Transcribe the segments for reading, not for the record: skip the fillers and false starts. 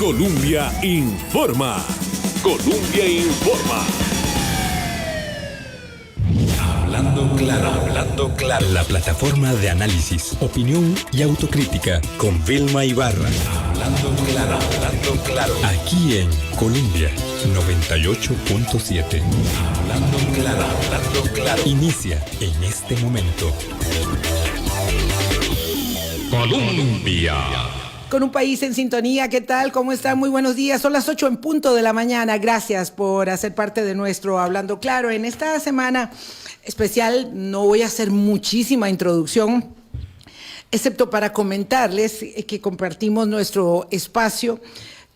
Colombia Informa. Colombia Informa. Hablando claro, la plataforma de análisis, opinión y autocrítica con Vilma Ibarra. Hablando claro. Aquí en Colombia 98.7. Hablando claro. Inicia en este momento. Colombia. Con un país en sintonía, ¿qué tal? ¿Cómo están? Muy buenos días. Son las 8 en punto de la mañana. Gracias por hacer parte de nuestro Hablando Claro. En esta semana especial no voy a hacer muchísima introducción, excepto para comentarles que compartimos nuestro espacio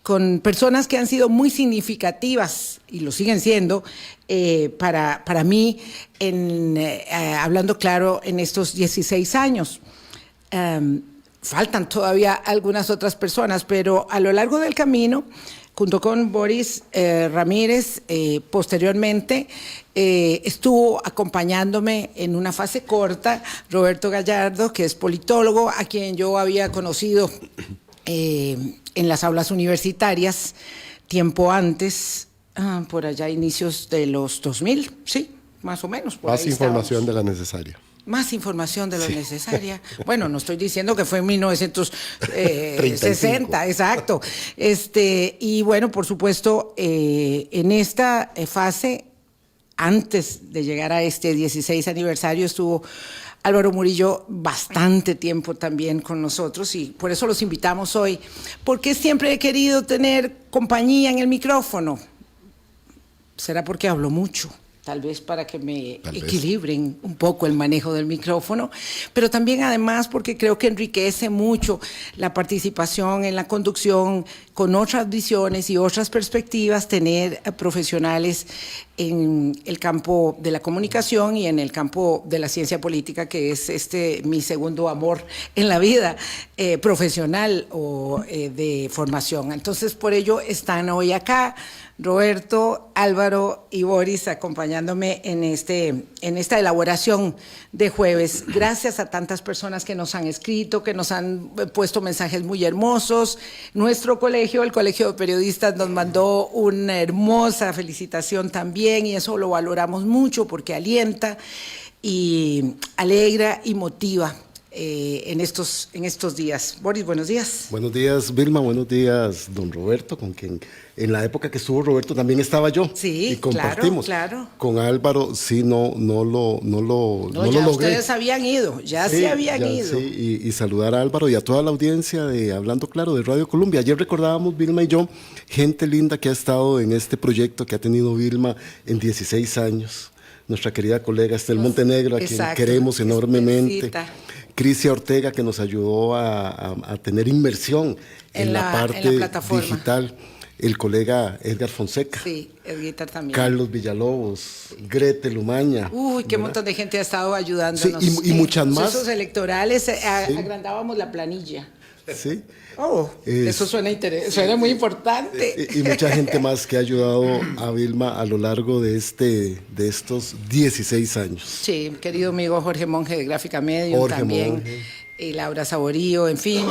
con personas que han sido muy significativas, y lo siguen siendo, para mí, Hablando Claro en estos 16 años. Faltan todavía algunas otras personas, pero a lo largo del camino, junto con Boris Ramírez, posteriormente estuvo acompañándome en una fase corta Roberto Gallardo, que es politólogo, a quien yo había conocido en las aulas universitarias tiempo antes, por allá inicios de los 2000, sí, más o menos. Por más información de la necesaria. Más información de lo necesaria. Bueno, no estoy diciendo que fue en 1960, exacto. Y bueno, por supuesto, en esta fase, antes de llegar a este 16 aniversario, estuvo Álvaro Murillo bastante tiempo también con nosotros, y por eso los invitamos hoy, porque siempre he querido tener compañía en el micrófono. ¿Será porque hablo mucho? Tal vez para que me equilibren un poco el manejo del micrófono, pero también además porque creo que enriquece mucho la participación en la conducción con otras visiones y otras perspectivas, tener profesionales en el campo de la comunicación y en el campo de la ciencia política, que es mi segundo amor en la vida profesional o de formación. Entonces, por ello están hoy acá Roberto, Álvaro y Boris acompañándome en esta elaboración de jueves. Gracias a tantas personas que nos han escrito, que nos han puesto mensajes muy hermosos. Nuestro colegio, el Colegio de Periodistas, nos mandó una hermosa felicitación también, y eso lo valoramos mucho porque alienta y alegra y motiva en estos días. Boris, buenos días. Buenos días, Vilma. Buenos días, don Roberto, con quien en la época que estuvo Roberto también estaba yo. Sí, y compartimos. Claro. Con Álvaro sí no lo ya logré. Ustedes habían ido, se habían ido. Sí, y saludar a Álvaro y a toda la audiencia de Hablando Claro de Radio Colombia. Ayer recordábamos, Vilma y yo, gente linda que ha estado en este proyecto que ha tenido Vilma en 16 años. Nuestra querida colega Estel Montenegro, a quien queremos enormemente. Crisia Ortega, que nos ayudó a tener inmersión en la parte digital. El colega Edgar Fonseca. Sí, Edgar también. Carlos Villalobos, Gretel Umaña. Uy, qué montón de gente ha estado ayudándonos. Sí, y muchas más. En procesos electorales agrandábamos la planilla. Sí. Eso suena muy importante. Y mucha gente más que ha ayudado a Vilma a lo largo de estos 16 años. Sí, querido amigo Jorge Monge de Gráfica Medium también. Y Laura Saborío, en fin,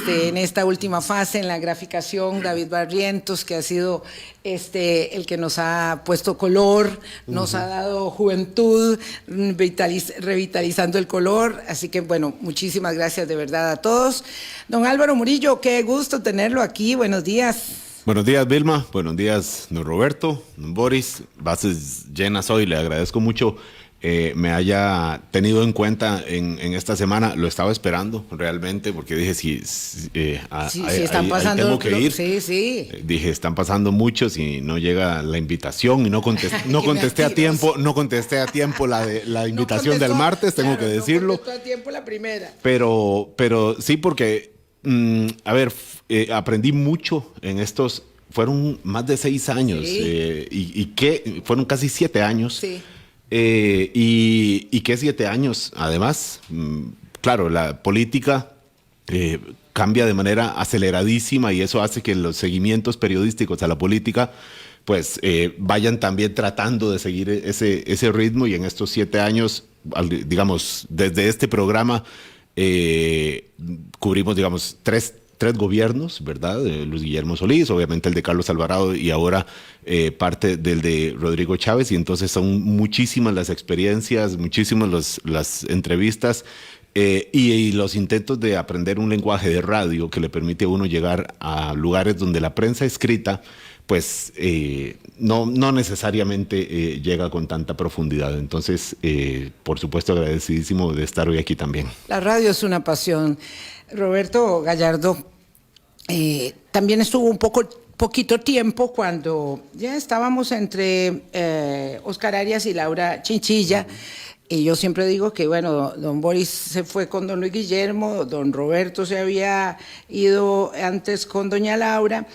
en esta última fase en la graficación, David Barrientos, que ha sido el que nos ha puesto color, nos ha dado juventud, revitalizando el color. Así que, bueno, muchísimas gracias de verdad a todos. Don Álvaro Murillo, qué gusto tenerlo aquí. Buenos días. Buenos días, Vilma. Buenos días, don Roberto, don Boris. Bases llenas hoy. Le agradezco mucho me haya tenido en cuenta en esta semana. Lo estaba esperando realmente, porque dije, si están pasando, tengo que ir. Sí. Dije, están pasando muchos y no llega la invitación, y no contesté a tiempo la invitación del martes, tengo que decirlo. No contestó a tiempo la primera. Pero sí, porque aprendí mucho en estos, fueron más de 6 años, y que fueron casi 7 años. Sí. Y que 7 años, además, claro, la política cambia de manera aceleradísima, y eso hace que los seguimientos periodísticos a la política pues vayan también tratando de seguir ese ritmo. Y en estos 7 años, digamos, desde este programa cubrimos, digamos, tres 3 gobiernos, ¿verdad? De Luis Guillermo Solís, obviamente el de Carlos Alvarado y ahora parte del de Rodrigo Chávez. Y entonces son muchísimas las experiencias, muchísimas las entrevistas y los intentos de aprender un lenguaje de radio que le permite a uno llegar a lugares donde la prensa escrita pues no necesariamente llega con tanta profundidad. Entonces, por supuesto, agradecidísimo de estar hoy aquí también. La radio es una pasión. Roberto Gallardo también estuvo un poquito tiempo cuando ya estábamos entre Oscar Arias y Laura Chinchilla. Y yo siempre digo que, bueno, don Boris se fue con don Luis Guillermo, don Roberto se había ido antes con doña Laura.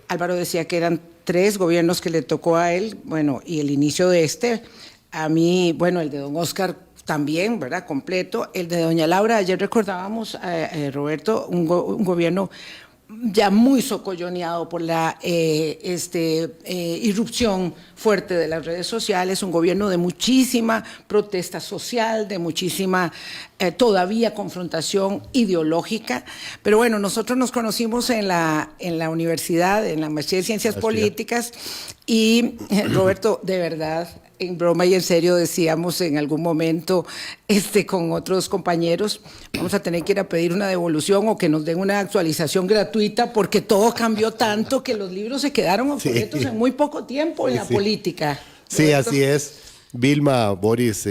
Álvaro decía que eran 3 gobiernos que le tocó a él, bueno, y el inicio de a mí, bueno, el de don Oscar también, ¿verdad?, completo. El de doña Laura, ayer recordábamos, Roberto, un gobierno ya muy socolloneado por la irrupción fuerte de las redes sociales, un gobierno de muchísima protesta social, de muchísima todavía confrontación ideológica. Pero bueno, nosotros nos conocimos en la universidad, en la maestría de Ciencias Políticas, y Roberto, de verdad, en broma y en serio decíamos en algún momento con otros compañeros, vamos a tener que ir a pedir una devolución o que nos den una actualización gratuita porque todo cambió tanto que los libros se quedaron obsoletos en muy poco tiempo en la política. Sí, ¿Roberto? así es. Vilma, Boris,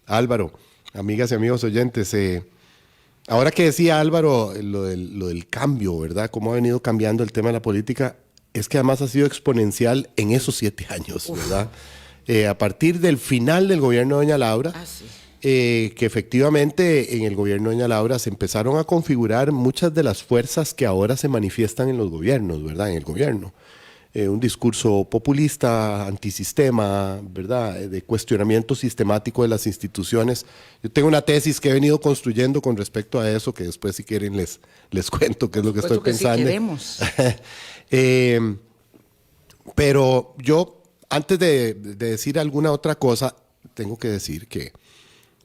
Álvaro, amigas y amigos oyentes, ahora que decía Álvaro lo del cambio, ¿verdad? Cómo ha venido cambiando el tema de la política, es que además ha sido exponencial en esos 7 años, ¿verdad? A partir del final del gobierno de doña Laura, que efectivamente en el gobierno de doña Laura se empezaron a configurar muchas de las fuerzas que ahora se manifiestan en los gobiernos, ¿verdad? En el gobierno. Un discurso populista, antisistema, ¿verdad? De cuestionamiento sistemático de las instituciones. Yo tengo una tesis que he venido construyendo con respecto a eso, que después si quieren les cuento qué es lo que estoy pensando. Si queremos. Pero yo, antes de decir alguna otra cosa, tengo que decir que,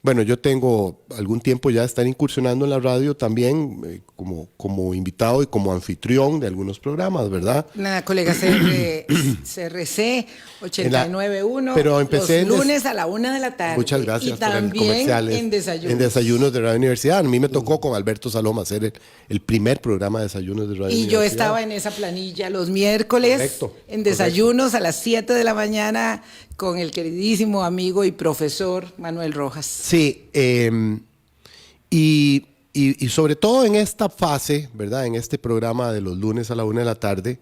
bueno, yo tengo algún tiempo ya de estar incursionando en la radio también como invitado y como anfitrión de algunos programas, ¿verdad? Nada, colega, CRC 89.1, pero empecé los lunes a la 1 de la tarde. Muchas gracias y por el también comercial. en Desayunos. En Desayunos de Radio Universidad. A mí me tocó con Alberto Saloma hacer el primer programa de Desayunos de Radio Universidad. Y yo estaba en esa planilla los miércoles, en Desayunos a las 7 de la mañana con el queridísimo amigo y profesor Manuel Rojas. Sí, y sobre todo en esta fase, ¿verdad? En este programa de los lunes a la 1 de la tarde,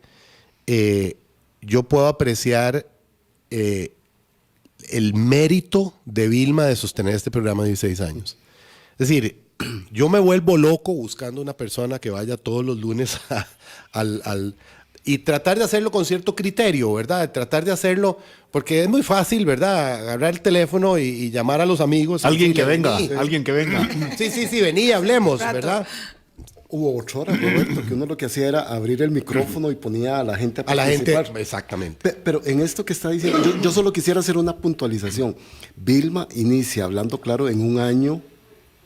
yo puedo apreciar el mérito de Vilma de sostener este programa de 16 años. Es decir, yo me vuelvo loco buscando una persona que vaya todos los lunes y tratar de hacerlo con cierto criterio, ¿verdad? Tratar de hacerlo, porque es muy fácil, ¿verdad? Agarrar el teléfono y llamar a los amigos. Alguien que venga. Sí, vení, hablemos, ¿verdad? Hubo 8 horas, Roberto, que uno lo que hacía era abrir el micrófono y ponía a la gente a participar. Exactamente. Pero en esto que está diciendo, yo solo quisiera hacer una puntualización. Vilma inicia, hablando claro, en un año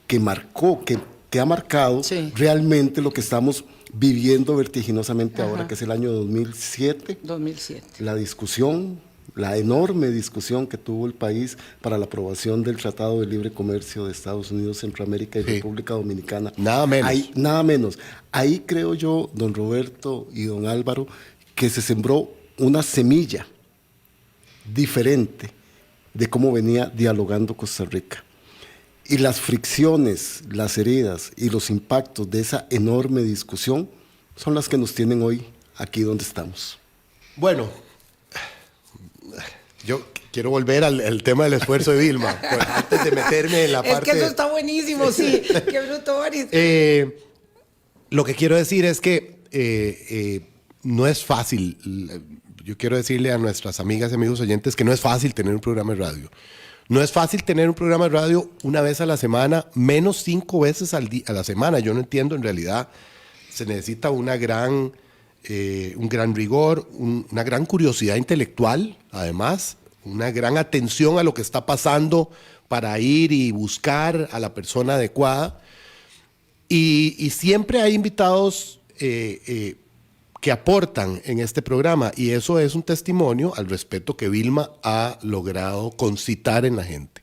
que marcó, que ha marcado realmente lo que estamos viviendo vertiginosamente ahora, que es el año 2007. 2007. La discusión, la enorme discusión que tuvo el país para la aprobación del Tratado de Libre Comercio de Estados Unidos, Centroamérica y República Dominicana. Nada menos. Nada menos. Ahí creo yo, don Roberto y don Álvaro, que se sembró una semilla diferente de cómo venía dialogando Costa Rica. Y las fricciones, las heridas y los impactos de esa enorme discusión son las que nos tienen hoy aquí donde estamos. Bueno, yo quiero volver al tema del esfuerzo de Vilma, pues, antes de meterme en la parte... Es que eso está buenísimo, sí. Qué bruto, Boris. Lo que quiero decir es que no es fácil. Yo quiero decirle a nuestras amigas y amigos oyentes que no es fácil tener un programa de radio. No es fácil tener un programa de radio una vez a la semana, menos 5 veces a la semana. Yo no entiendo, en realidad se necesita un gran rigor, una gran curiosidad intelectual, además, una gran atención a lo que está pasando para ir y buscar a la persona adecuada. Y siempre hay invitados que aportan en este programa, y eso es un testimonio al respeto que Vilma ha logrado concitar en la gente.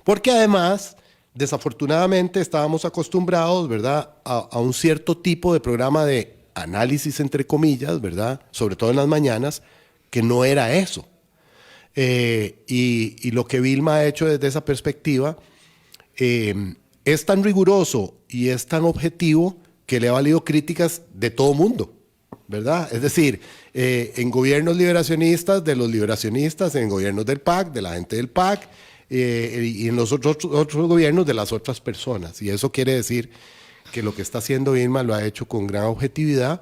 Porque además, desafortunadamente, estábamos acostumbrados, ¿verdad?, a un cierto tipo de programa de análisis, entre comillas, ¿verdad?, sobre todo en las mañanas, que no era eso. Y lo que Vilma ha hecho desde esa perspectiva es tan riguroso y es tan objetivo que le ha valido críticas de todo mundo, ¿verdad? Es decir, en gobiernos liberacionistas, de los liberacionistas, en gobiernos del PAC, de la gente del PAC, y en los otros gobiernos de las otras personas. Y eso quiere decir que lo que está haciendo Vilma lo ha hecho con gran objetividad.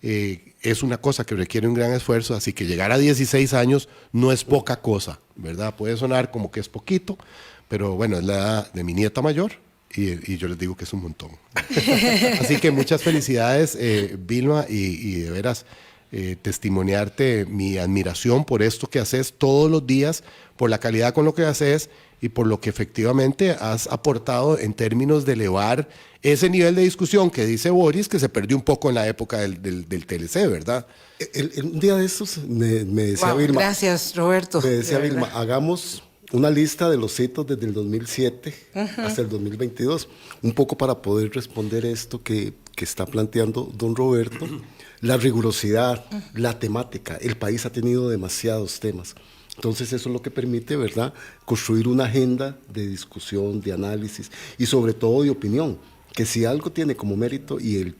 Es una cosa que requiere un gran esfuerzo, así que llegar a 16 años no es poca cosa, ¿verdad? Puede sonar como que es poquito, pero bueno, es la edad de mi nieta mayor y yo les digo que es un montón. Así que muchas felicidades, Vilma, y de veras testimoniarte mi admiración por esto que haces todos los días, por la calidad con lo que haces y por lo que efectivamente has aportado en términos de elevar ese nivel de discusión que dice Boris, que se perdió un poco en la época del TLC, ¿verdad? Un día de estos me decía Vilma. Gracias, Roberto. Me decía Vilma, hagamos una lista de los hitos desde el 2007 hasta el 2022, un poco para poder responder esto que está planteando don Roberto, la rigurosidad, la temática. El país ha tenido demasiados temas. Entonces eso es lo que permite, ¿verdad?, construir una agenda de discusión, de análisis y sobre todo de opinión, que si algo tiene como mérito, y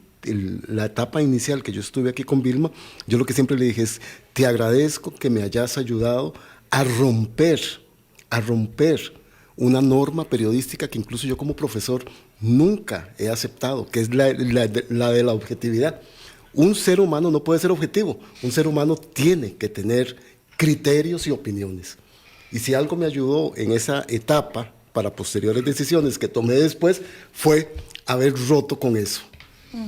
la etapa inicial que yo estuve aquí con Vilma, yo lo que siempre le dije es, te agradezco que me hayas ayudado a romper una norma periodística que incluso yo como profesor nunca he aceptado, que es la de la objetividad. Un ser humano no puede ser objetivo, un ser humano tiene que tener criterios y opiniones. Y si algo me ayudó en esa etapa para posteriores decisiones que tomé después, fue haber roto con eso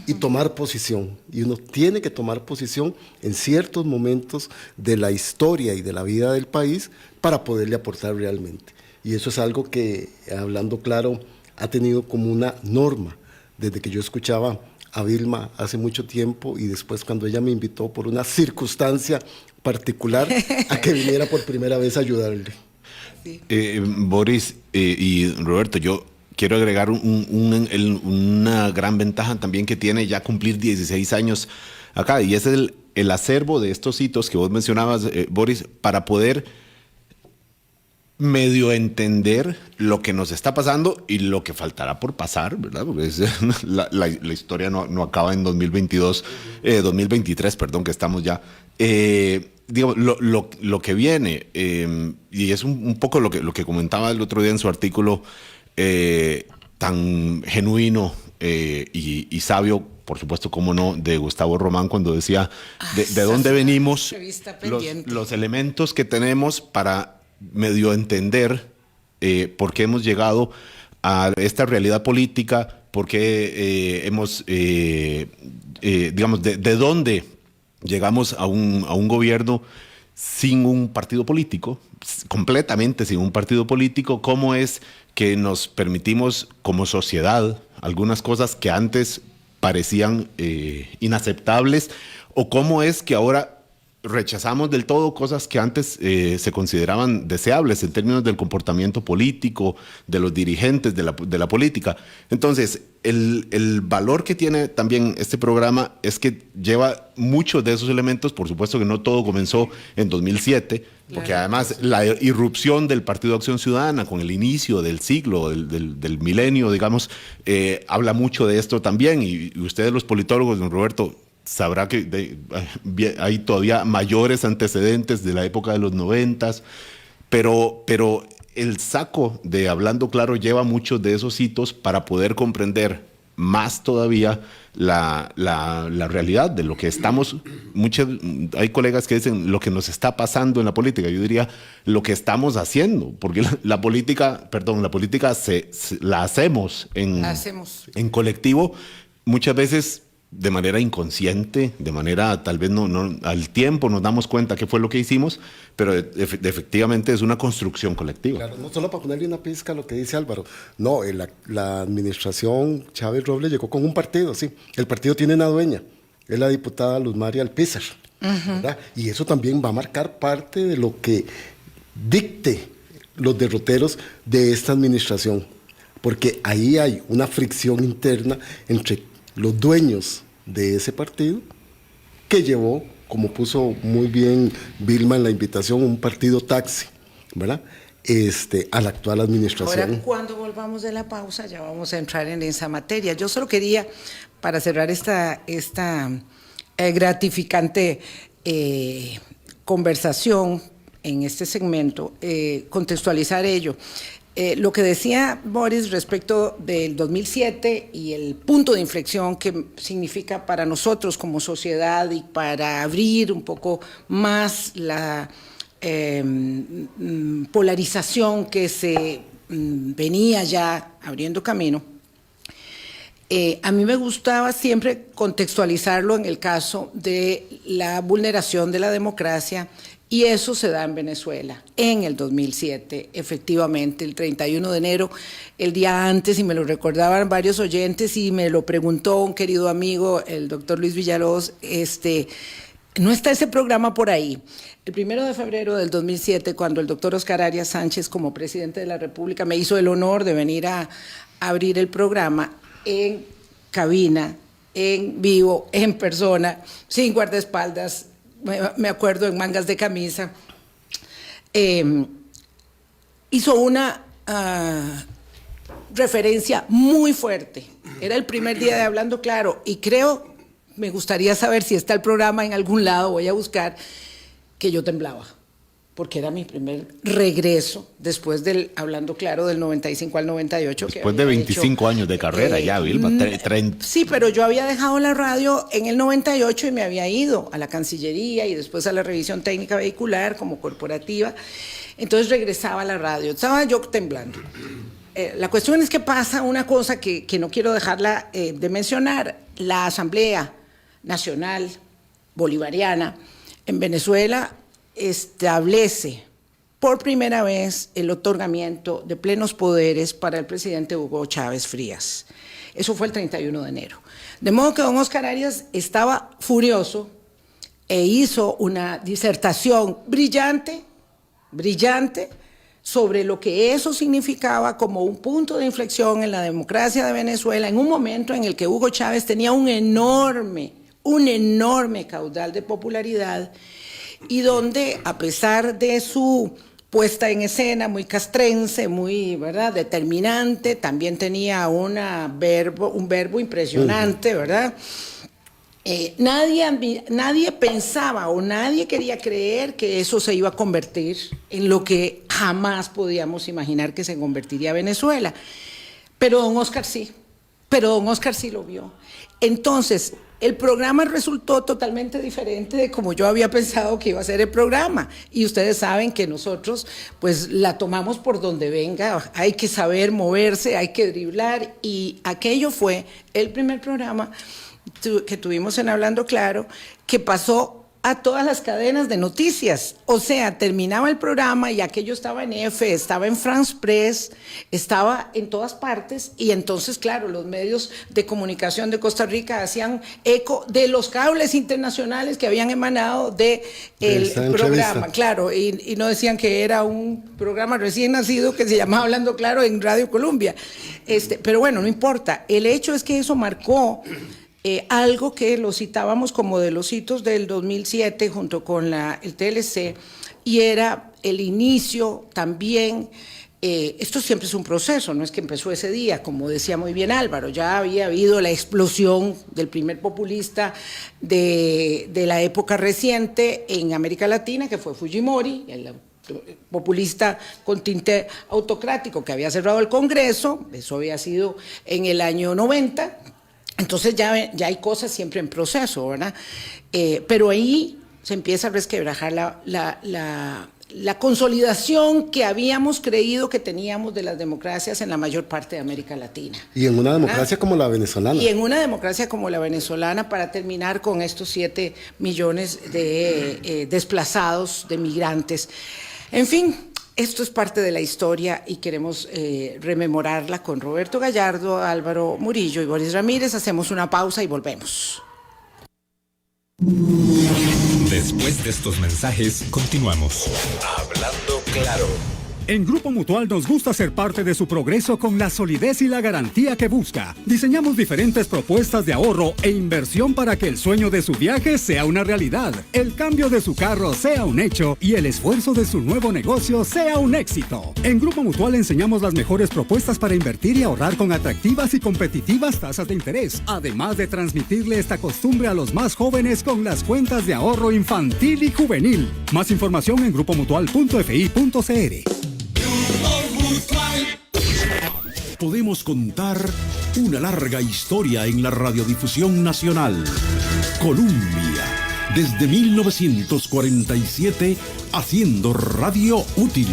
y tomar posición. Y uno tiene que tomar posición en ciertos momentos de la historia y de la vida del país para poderle aportar realmente. Y eso es algo que, hablando claro, ha tenido como una norma desde que yo escuchaba a Vilma hace mucho tiempo, y después cuando ella me invitó por una circunstancia particular a que viniera por primera vez a ayudarle. Sí. Boris y Roberto, yo quiero agregar una gran ventaja también que tiene ya cumplir 16 años acá, y es el acervo de estos hitos que vos mencionabas, Boris, para poder medio entender lo que nos está pasando y lo que faltará por pasar, ¿verdad? Porque la historia no acaba en 2023, perdón, que estamos ya. Digamos, lo que viene, y es un poco lo que comentaba el otro día en su artículo tan genuino y sabio, por supuesto, cómo no, de Gustavo Román, cuando decía de dónde venimos, los elementos que tenemos para medio entender por qué hemos llegado a esta realidad política, por qué hemos, digamos, de dónde llegamos a un gobierno sin un partido político, completamente sin un partido político. ¿Cómo es que nos permitimos como sociedad algunas cosas que antes parecían inaceptables? ¿O cómo es que ahora rechazamos del todo cosas que antes se consideraban deseables en términos del comportamiento político, de los dirigentes de la política? Entonces, el valor que tiene también este programa es que lleva muchos de esos elementos. Por supuesto que no todo comenzó en 2007, porque además la irrupción del Partido Acción Ciudadana con el inicio del siglo, del milenio, digamos, habla mucho de esto también. Y ustedes, los politólogos, don Roberto, sabrá que hay todavía mayores antecedentes de la época de los 90, pero el saco de Hablando Claro lleva muchos de esos hitos para poder comprender más todavía la realidad de lo que estamos. Hay colegas que dicen lo que nos está pasando en la política. Yo diría lo que estamos haciendo, porque la política la hacemos en colectivo, muchas veces de manera inconsciente, de manera tal vez no al tiempo nos damos cuenta qué fue lo que hicimos, pero efectivamente es una construcción colectiva. Claro, no solo para ponerle una pizca a lo que dice Álvaro, no, la administración Chávez Robles llegó con un partido, sí, el partido tiene una dueña, es la diputada Luz María Alpizar, ¿verdad? Y eso también va a marcar parte de lo que dicte los derroteros de esta administración, porque ahí hay una fricción interna entre los dueños de ese partido, que llevó, como puso muy bien Vilma en la invitación, un partido taxi, ¿verdad? A la actual administración. Ahora, cuando volvamos de la pausa, ya vamos a entrar en esa materia. Yo solo quería, para cerrar esta gratificante conversación en este segmento, contextualizar ello. Lo que decía Boris respecto del 2007 y el punto de inflexión que significa para nosotros como sociedad y para abrir un poco más la polarización que se venía ya abriendo camino. A mí me gustaba siempre contextualizarlo en el caso de la vulneración de la democracia, y eso se da en Venezuela en el 2007, efectivamente, el 31 de enero, el día antes, y me lo recordaban varios oyentes, y me lo preguntó un querido amigo, el doctor Luis Villalobos, no está ese programa por ahí. El 1 de febrero del 2007, cuando el doctor Oscar Arias Sánchez, como presidente de la República, me hizo el honor de venir a abrir el programa en cabina, en vivo, en persona, sin guardaespaldas, me acuerdo, en mangas de camisa, hizo una referencia muy fuerte. Era el primer día de Hablando Claro, y creo, me gustaría saber si está el programa en algún lado, voy a buscar, que yo temblaba, porque era mi primer regreso después del Hablando Claro del 95 al 98. Después de 25 años de carrera ya, Vilma. Sí, pero yo había dejado la radio en el 98 y me había ido a la Cancillería y después a la Revisión Técnica Vehicular como corporativa. Entonces regresaba a la radio. Estaba yo temblando. La cuestión es que pasa una cosa que no quiero dejarla de mencionar. La Asamblea Nacional Bolivariana en Venezuela establece por primera vez el otorgamiento de plenos poderes para el presidente Hugo Chávez Frías. Eso fue el 31 de enero. De modo que don Oscar Arias estaba furioso e hizo una disertación brillante sobre lo que eso significaba como un punto de inflexión en la democracia de Venezuela, en un momento en el que Hugo Chávez tenía un enorme caudal de popularidad, y donde, a pesar de su puesta en escena muy castrense, muy, ¿verdad?, determinante, también tenía un verbo impresionante, ¿verdad? Nadie pensaba o nadie quería creer que eso se iba a convertir en lo que jamás podíamos imaginar que se convertiría Venezuela. Pero don Oscar sí lo vio. Entonces, el programa resultó totalmente diferente de como yo había pensado que iba a ser el programa. Y ustedes saben que nosotros, pues, la tomamos por donde venga. Hay que saber moverse, hay que driblar. Y aquello fue el primer programa que tuvimos en Hablando Claro, que pasó a todas las cadenas de noticias. O sea, terminaba el programa y aquello estaba en EFE, estaba en France Press, estaba en todas partes, y entonces, claro, los medios de comunicación de Costa Rica hacían eco de los cables internacionales que habían emanado del programa, claro, y no decían que era un programa recién nacido que se llamaba Hablando Claro en Radio Colombia. Pero bueno, no importa. El hecho es que eso marcó algo que lo citábamos como de los hitos del 2007 junto con el TLC, y era el inicio también. Esto siempre es un proceso, no es que empezó ese día, como decía muy bien Álvaro, ya había habido la explosión del primer populista de la época reciente en América Latina, que fue Fujimori, el populista con tinte autocrático que había cerrado el Congreso. Eso había sido en el año 90. Entonces ya hay cosas siempre en proceso, ¿verdad? Pero ahí se empieza a resquebrajar la la consolidación que habíamos creído que teníamos de las democracias en la mayor parte de América Latina. Y en una democracia como la venezolana. Y en una democracia como la venezolana, para terminar con estos 7 millones de desplazados, de migrantes. En fin, esto es parte de la historia y queremos rememorarla con Roberto Gallardo, Álvaro Murillo y Boris Ramírez. Hacemos una pausa y volvemos. Después de estos mensajes, continuamos. Hablando claro. En Grupo Mutual nos gusta ser parte de su progreso con la solidez y la garantía que busca. Diseñamos diferentes propuestas de ahorro e inversión para que el sueño de su viaje sea una realidad, el cambio de su carro sea un hecho y el esfuerzo de su nuevo negocio sea un éxito. En Grupo Mutual enseñamos las mejores propuestas para invertir y ahorrar con atractivas y competitivas tasas de interés, además de transmitirle esta costumbre a los más jóvenes con las cuentas de ahorro infantil y juvenil. Más información en grupomutual.fi.cr. Podemos contar una larga historia en la radiodifusión nacional. Colombia, desde 1947, haciendo radio útil.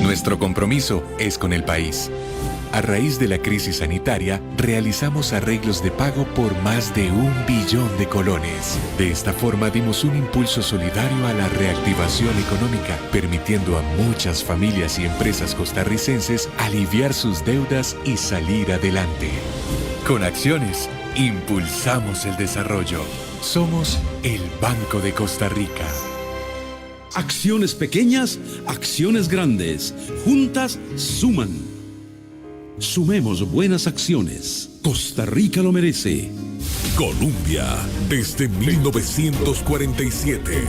Nuestro compromiso es con el país. A raíz de la crisis sanitaria, realizamos arreglos de pago por más de 1 billón de colones. De esta forma dimos un impulso solidario a la reactivación económica, permitiendo a muchas familias y empresas costarricenses aliviar sus deudas y salir adelante. Con acciones, impulsamos el desarrollo. Somos el Banco de Costa Rica. Acciones pequeñas, acciones grandes. Juntas suman. Sumemos buenas acciones. Costa Rica lo merece. Colombia, desde 1947.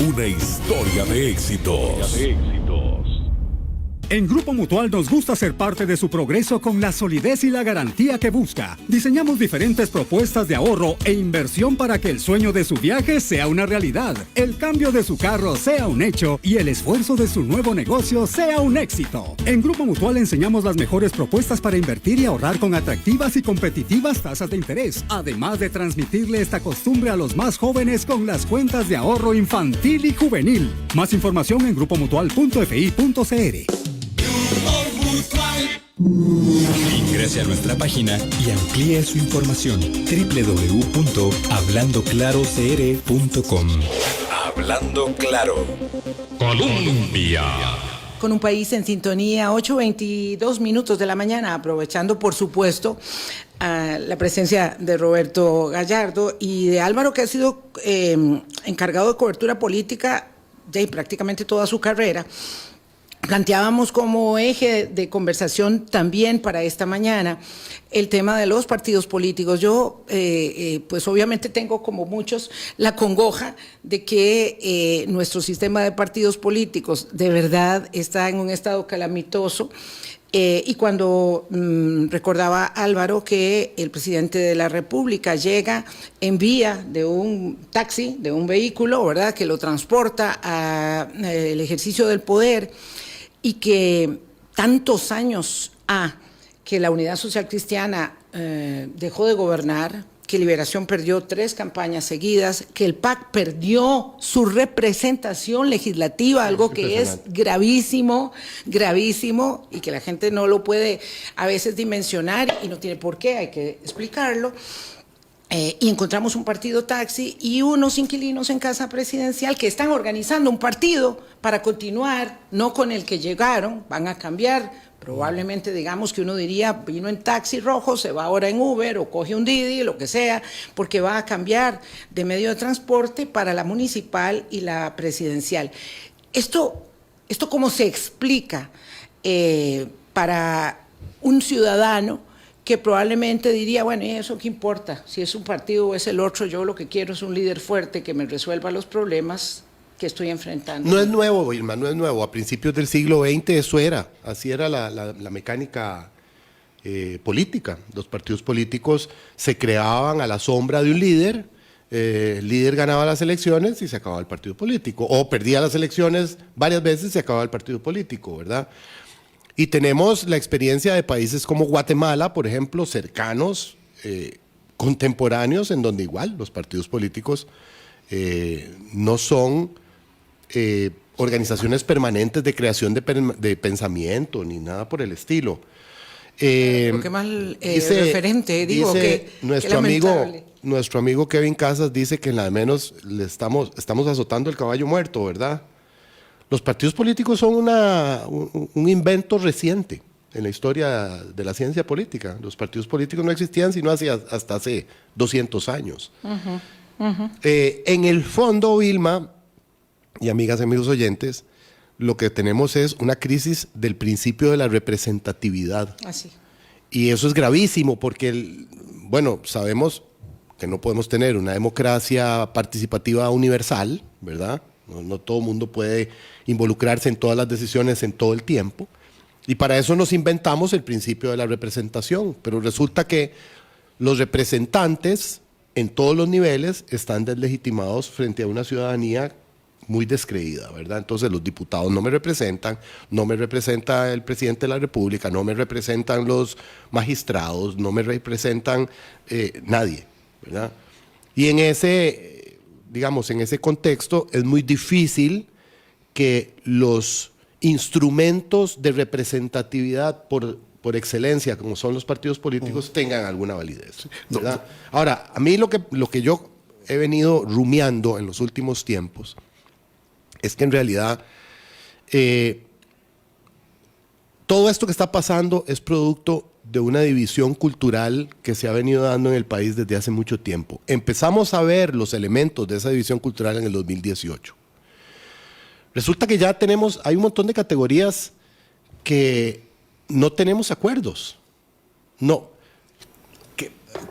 Una historia de éxitos. En Grupo Mutual nos gusta ser parte de su progreso con la solidez y la garantía que busca. Diseñamos diferentes propuestas de ahorro e inversión para que el sueño de su viaje sea una realidad, el cambio de su carro sea un hecho y el esfuerzo de su nuevo negocio sea un éxito. En Grupo Mutual enseñamos las mejores propuestas para invertir y ahorrar con atractivas y competitivas tasas de interés, además de transmitirle esta costumbre a los más jóvenes con las cuentas de ahorro infantil y juvenil. Más información en grupomutual.fi.cr. Ingrese a nuestra página y amplíe su información. www.hablandoclarocr.com. Hablando Claro. Colombia. Con un país en sintonía, 8:22 minutos de la mañana, aprovechando, por supuesto, la presencia de Roberto Gallardo y de Álvaro, que ha sido encargado de cobertura política de prácticamente toda su carrera. Planteábamos como eje de conversación también para esta mañana el tema de los partidos políticos. Yo, pues obviamente tengo, como muchos, la congoja de que nuestro sistema de partidos políticos de verdad está en un estado calamitoso. Y cuando recordaba Álvaro que el presidente de la República llega en vía de un taxi, de un vehículo, ¿verdad?, que lo transporta al ejercicio del poder, y que tantos años que la Unidad Social Cristiana dejó de gobernar, que Liberación perdió 3 campañas seguidas, que el PAC perdió su representación legislativa, algo que es gravísimo, gravísimo, y que la gente no lo puede a veces dimensionar y no tiene por qué, hay que explicarlo. Y encontramos un partido taxi y unos inquilinos en casa presidencial que están organizando un partido para continuar, no con el que llegaron, van a cambiar. Probablemente, digamos que uno diría, vino en taxi rojo, se va ahora en Uber o coge un Didi, lo que sea, porque va a cambiar de medio de transporte para la municipal y la presidencial. ¿Esto cómo se explica para un ciudadano que probablemente diría, bueno, ¿y eso qué importa? Si es un partido o es el otro, yo lo que quiero es un líder fuerte que me resuelva los problemas que estoy enfrentando. No es nuevo, Vilma, no es nuevo. A principios del siglo XX eso era, así era la mecánica política. Los partidos políticos se creaban a la sombra de un líder, el líder ganaba las elecciones y se acababa el partido político, o perdía las elecciones varias veces y se acababa el partido político, ¿verdad? Y tenemos la experiencia de países como Guatemala, por ejemplo, cercanos, contemporáneos, en donde igual los partidos políticos no son organizaciones permanentes de creación de pensamiento, ni nada por el estilo. Pero qué mal referente, digo, dice que nuestro amigo Kevin Casas dice que en la de menos le estamos azotando el caballo muerto, ¿verdad? Los partidos políticos son un invento reciente en la historia de la ciencia política. Los partidos políticos no existían sino hasta hace 200 años. En el fondo, Vilma, y amigas y amigos oyentes, lo que tenemos es una crisis del principio de la representatividad. Así. Y eso es gravísimo porque, sabemos que no podemos tener una democracia participativa universal, ¿verdad? No todo el mundo puede involucrarse en todas las decisiones en todo el tiempo. Y para eso nos inventamos el principio de la representación. Pero resulta que los representantes en todos los niveles están deslegitimados frente a una ciudadanía muy descreída, ¿verdad? Entonces los diputados no me representan, no me representa el presidente de la República, no me representan los magistrados, no me representan nadie, ¿verdad? Y en ese contexto es muy difícil que los instrumentos de representatividad por excelencia, como son los partidos políticos, tengan alguna validez, ¿verdad? Ahora, a mí lo que yo he venido rumiando en los últimos tiempos es que en realidad todo esto que está pasando es producto de una división cultural que se ha venido dando en el país desde hace mucho tiempo. Empezamos a ver los elementos de esa división cultural en el 2018. Resulta que ya hay un montón de categorías que no tenemos acuerdos.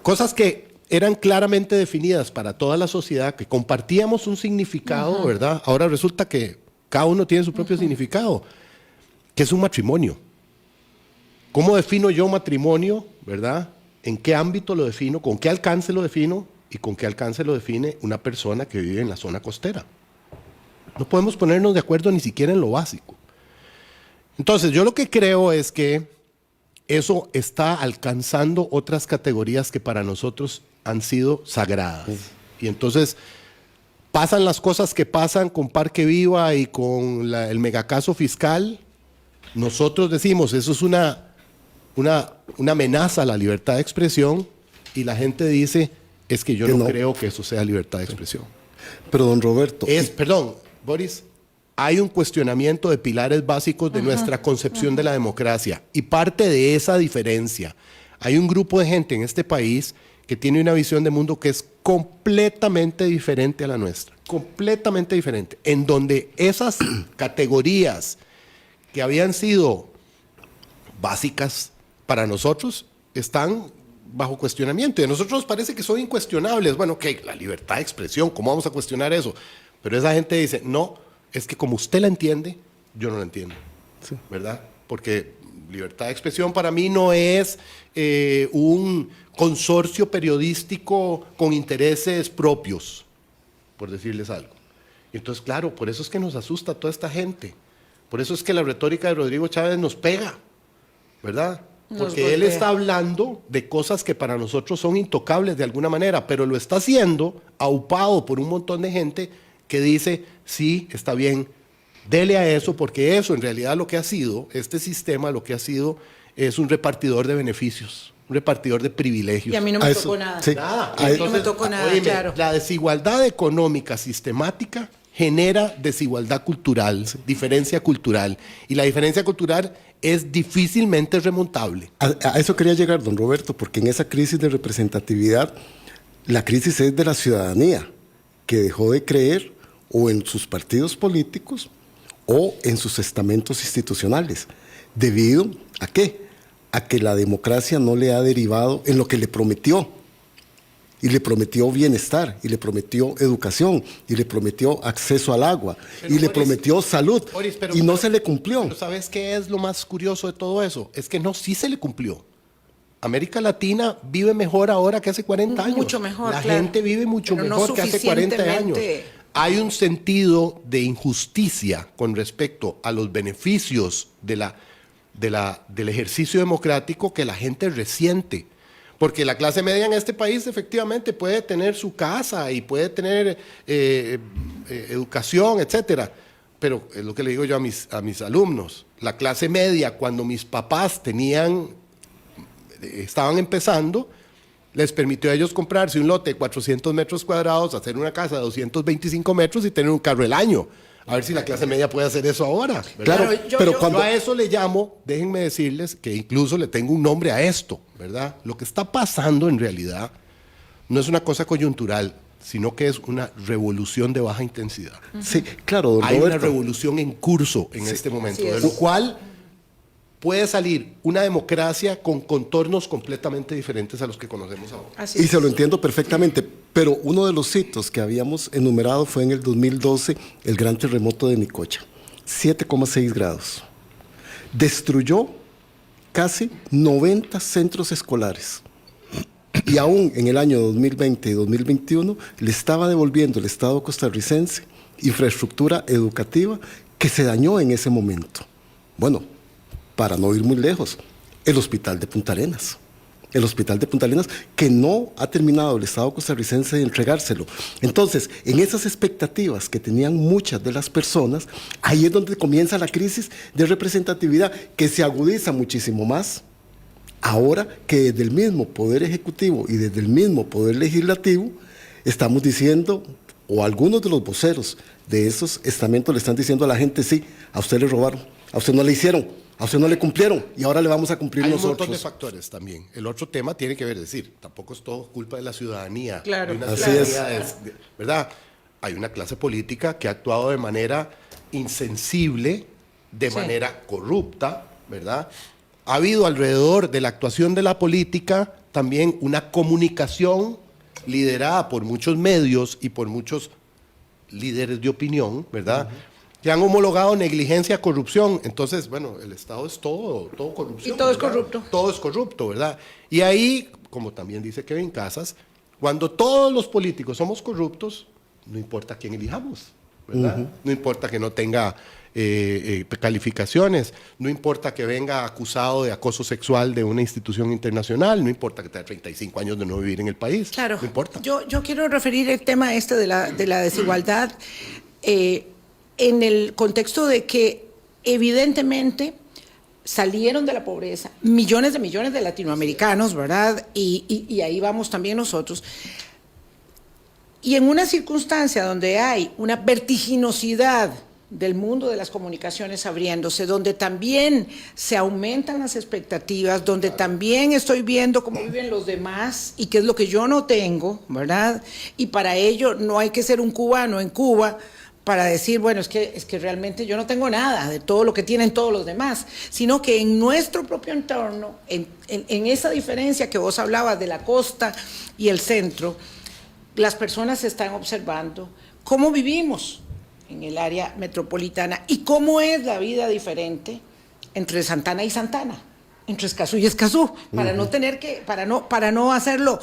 Cosas que eran claramente definidas para toda la sociedad, que compartíamos un significado, ¿verdad? Ahora resulta que cada uno tiene su propio significado, que es un matrimonio. ¿Cómo defino yo matrimonio, verdad? ¿En qué ámbito lo defino? ¿Con qué alcance lo defino? ¿Y con qué alcance lo define una persona que vive en la zona costera? No podemos ponernos de acuerdo ni siquiera en lo básico. Entonces, yo lo que creo es que eso está alcanzando otras categorías que para nosotros han sido sagradas. Y entonces pasan las cosas que pasan con Parque Viva y con el megacaso fiscal. Nosotros decimos, eso es una amenaza a la libertad de expresión, y la gente dice, es que yo no creo que eso sea libertad de expresión. Pero don Roberto... Boris, hay un cuestionamiento de pilares básicos de nuestra concepción de la democracia, y parte de esa diferencia, hay un grupo de gente en este país que tiene una visión de mundo que es completamente diferente a la nuestra, completamente diferente, en donde esas categorías que habían sido básicas para nosotros están bajo cuestionamiento, y a nosotros nos parece que son incuestionables. Bueno, la libertad de expresión, ¿cómo vamos a cuestionar eso? Pero esa gente dice, no, es que como usted la entiende, yo no la entiendo, sí, ¿verdad? Porque libertad de expresión para mí no es un consorcio periodístico con intereses propios, por decirles algo. Y entonces, claro, por eso es que nos asusta toda esta gente. Por eso es que la retórica de Rodrigo Chávez nos pega, ¿verdad? Porque él está hablando de cosas que para nosotros son intocables de alguna manera, pero lo está haciendo aupado por un montón de gente que dice, sí, está bien, dele a eso, porque eso en realidad lo que ha sido, este sistema lo que ha sido es un repartidor de beneficios, un repartidor de privilegios. Y a mí no me tocó nada. Sí. Nada. Entonces, no me tocó nada, claro. La desigualdad económica sistemática genera desigualdad cultural, diferencia cultural, y la diferencia cultural es difícilmente remontable. A eso quería llegar, don Roberto, porque en esa crisis de representatividad, la crisis es de la ciudadanía, que dejó de creer o en sus partidos políticos o en sus estamentos institucionales. ¿Debido a qué? A que la democracia no le ha derivado en lo que le prometió. Y le prometió bienestar, y le prometió educación, y le prometió acceso al agua, y le prometió salud, y no se le cumplió. Pero ¿sabes qué es lo más curioso de todo eso? Es que sí se le cumplió. América Latina vive mejor ahora que hace 40 años. Mucho mejor, La gente vive mucho pero mejor no que hace 40 años. Hay un sentido de injusticia con respecto a los beneficios del ejercicio democrático que la gente resiente. Porque la clase media en este país efectivamente puede tener su casa y puede tener educación, etcétera. Pero es lo que le digo yo a mis alumnos. La clase media, cuando mis papás estaban empezando, les permitió a ellos comprarse un lote de 400 metros cuadrados, hacer una casa de 225 metros y tener un carro el año. A ver si la clase media puede hacer eso ahora, ¿verdad? Claro, pero cuando yo a eso le llamo, déjenme decirles que incluso le tengo un nombre a esto, ¿verdad? Lo que está pasando en realidad no es una cosa coyuntural, sino que es una revolución de baja intensidad. Sí, claro, don Hay Roberto. una revolución en curso en este momento, de lo cual puede salir una democracia con contornos completamente diferentes a los que conocemos ahora. Así Y es. se lo entiendo perfectamente, pero uno de los hitos que habíamos enumerado fue en el 2012, el gran terremoto de Nicoya, 7,6 grados. Destruyó casi 90 centros escolares. Y aún en el año 2020 y 2021 le estaba devolviendo el Estado costarricense infraestructura educativa que se dañó en ese momento. Bueno, para no ir muy lejos, el hospital de Punta Arenas. El hospital de Punta Arenas que no ha terminado el Estado costarricense de entregárselo. Entonces, en esas expectativas que tenían muchas de las personas, ahí es donde comienza la crisis de representatividad que se agudiza muchísimo más ahora que desde el mismo Poder Ejecutivo y desde el mismo Poder Legislativo estamos diciendo, o algunos de los voceros de esos estamentos le están diciendo a la gente, sí, a usted le robaron, a usted no le hicieron, a usted no le cumplieron y ahora le vamos a cumplir Hay nosotros. un montón de factores también. El otro tema tiene que ver, es decir, tampoco es todo culpa de la ciudadanía. Claro, de una así ciudadanía ¿verdad? Hay una clase política que ha actuado de manera insensible, de Sí. manera corrupta, ¿verdad? Ha habido alrededor de la actuación de la política también una comunicación liderada por muchos medios y por muchos líderes de opinión, ¿verdad? Que han homologado negligencia, corrupción. Entonces, bueno, el Estado es todo corrupción. Y todo es ¿verdad? corrupto. Todo es corrupto, ¿verdad? Y ahí, como también dice Kevin Casas, cuando todos los políticos somos corruptos, no importa quién elijamos, ¿verdad? No importa que no tenga calificaciones, no importa que venga acusado de acoso sexual de una institución internacional, no importa que tenga 35 años de no vivir en el país, Claro. no importa. Yo quiero referir el tema este de la desigualdad en el contexto de que evidentemente salieron de la pobreza millones de latinoamericanos, ¿verdad? Y ahí vamos también nosotros. Y en una circunstancia donde hay una vertiginosidad del mundo de las comunicaciones abriéndose, donde también se aumentan las expectativas, donde también estoy viendo cómo viven los demás y qué es lo que yo no tengo, ¿verdad? Y para ello no hay que ser un cubano en Cuba para decir, bueno, es que realmente yo no tengo nada de todo lo que tienen todos los demás, sino que en nuestro propio entorno, en esa diferencia que vos hablabas de la costa y el centro, las personas están observando cómo vivimos en el área metropolitana y cómo es la vida diferente entre Santana y Santana, entre Escazú y Escazú, para no tener que, para no hacerlo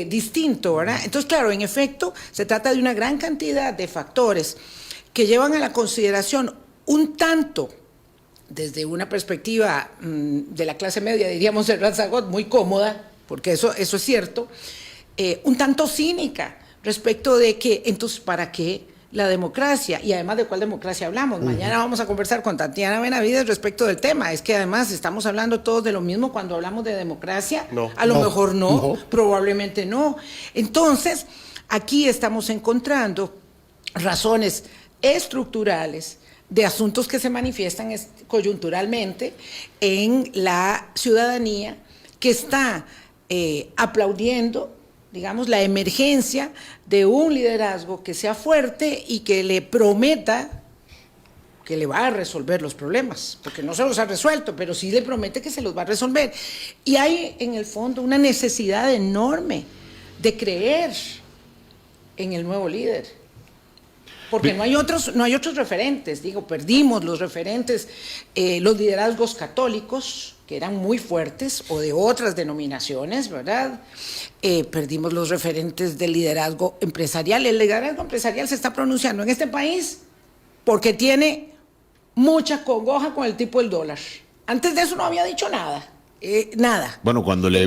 distinto, ¿verdad? Entonces, claro, en efecto, se trata de una gran cantidad de factores que llevan a la consideración un tanto, desde una perspectiva de la clase media, diríamos el Ranzagot, muy cómoda, porque eso es cierto, un tanto cínica respecto de que, entonces, ¿para qué la democracia? Y además, ¿de cuál democracia hablamos? Mañana vamos a conversar con Tatiana Benavides respecto del tema. Es que además estamos hablando todos de lo mismo cuando hablamos de democracia. No. A lo No, mejor no, no. probablemente no. Entonces, aquí estamos encontrando razones estructurales de asuntos que se manifiestan coyunturalmente en la ciudadanía que está aplaudiendo, digamos, la emergencia de un liderazgo que sea fuerte y que le prometa que le va a resolver los problemas, porque no se los ha resuelto, pero sí le promete que se los va a resolver. Y hay en el fondo una necesidad enorme de creer en el nuevo líder, porque no hay otros referentes. Digo, perdimos los referentes, los liderazgos católicos, que eran muy fuertes, o de otras denominaciones, ¿verdad? Perdimos los referentes del liderazgo empresarial. El liderazgo empresarial se está pronunciando en este país porque tiene mucha congoja con el tipo del dólar. Antes de eso no había dicho nada. Nada. Bueno, cuando le